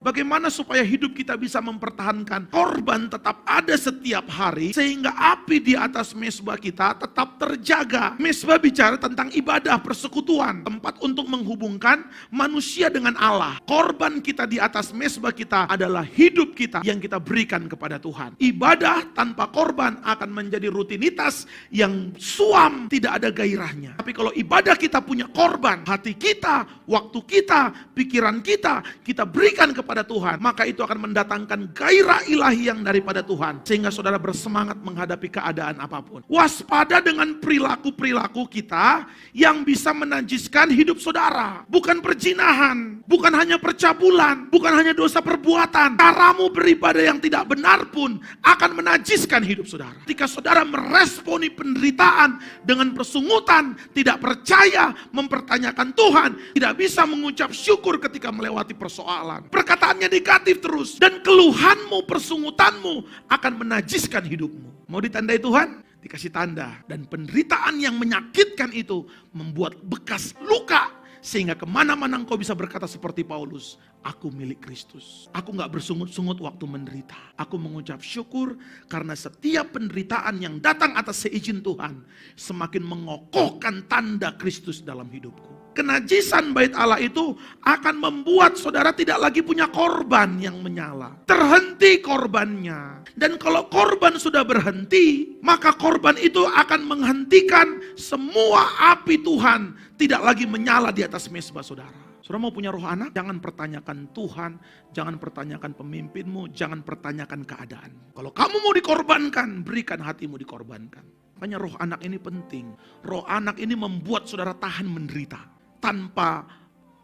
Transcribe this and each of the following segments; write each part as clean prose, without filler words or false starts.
Bagaimana supaya hidup kita bisa mempertahankan korban tetap ada setiap hari, sehingga api di atas mezbah kita tetap terjaga. Mezbah bicara tentang ibadah persekutuan, tempat untuk menghubungkan manusia dengan Allah. Korban kita di atas mezbah kita adalah hidup kita yang kita berikan kepada Tuhan. Ibadah tanpa korban akan menjadi rutinitas yang suam, tidak ada gairahnya. Tapi kalau ibadah kita punya korban, hati kita, waktu kita, pikiran kita berikan kepada Tuhan, maka itu akan mendatangkan gairah ilahi yang daripada Tuhan, sehingga saudara bersemangat menghadapi keadaan apapun. Waspada dengan perilaku-perilaku kita yang bisa menajiskan hidup saudara. Bukan perzinahan, bukan hanya percabulan, bukan hanya dosa perbuatan. Caramu beribadah yang tidak benar pun akan menajiskan hidup saudara. Ketika saudara meresponi penderitaan dengan persungutan, tidak percaya, mempertanyakan Tuhan, tidak bisa mengucap syukur ketika melewati persoalan, perkataannya negatif terus, dan keluhanmu, persungutanmu akan menajiskan hidupmu. Mau ditandai Tuhan? Dikasih tanda. Dan penderitaan yang menyakitkan itu membuat bekas luka, sehingga kemana-mana engkau bisa berkata seperti Paulus, aku milik Kristus. Aku gak bersungut-sungut waktu menderita. Aku mengucap syukur karena setiap penderitaan yang datang atas seizin Tuhan semakin mengokohkan tanda Kristus dalam hidupku. Kenajisan bait Allah itu akan membuat saudara tidak lagi punya korban yang menyala. Terhenti korbannya. Dan kalau korban sudah berhenti, maka korban itu akan menghentikan semua api Tuhan tidak lagi menyala di atas mezbah saudara. Saudara mau punya roh anak? Jangan pertanyakan Tuhan, jangan pertanyakan pemimpinmu, jangan pertanyakan keadaan. Kalau kamu mau dikorbankan, berikan hatimu dikorbankan. Makanya roh anak ini penting. Roh anak ini membuat saudara tahan menderita tanpa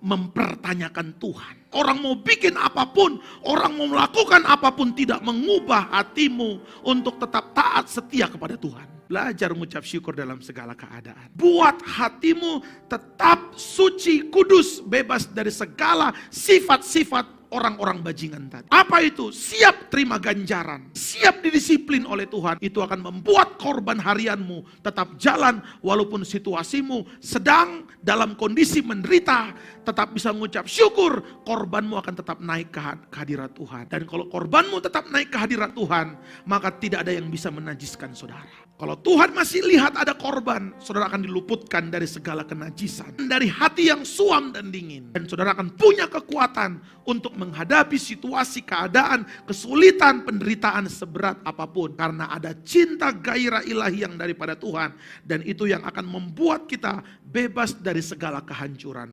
mempertanyakan Tuhan. Orang mau bikin apapun, orang mau melakukan apapun, tidak mengubah hatimu untuk tetap taat setia kepada Tuhan. Belajar mengucap syukur dalam segala keadaan. Buat hatimu tetap suci, kudus, bebas dari segala sifat-sifat orang-orang bajingan tadi. Apa itu? Siap terima ganjaran, siap didisiplin oleh Tuhan. Itu akan membuat korban harianmu tetap jalan walaupun situasimu sedang dalam kondisi menderita, tetap bisa mengucap syukur, korbanmu akan tetap naik ke hadirat Tuhan. Dan kalau korbanmu tetap naik ke hadirat Tuhan, maka tidak ada yang bisa menajiskan saudara. Kalau Tuhan masih lihat ada korban, saudara akan diluputkan dari segala kenajisan, dari hati yang suam dan dingin. Dan saudara akan punya kekuatan untuk menghadapi situasi, keadaan, kesulitan, penderitaan seberat apapun. Karena ada cinta gairah ilahi yang daripada Tuhan. Dan itu yang akan membuat kita bebas dari segala kehancuran.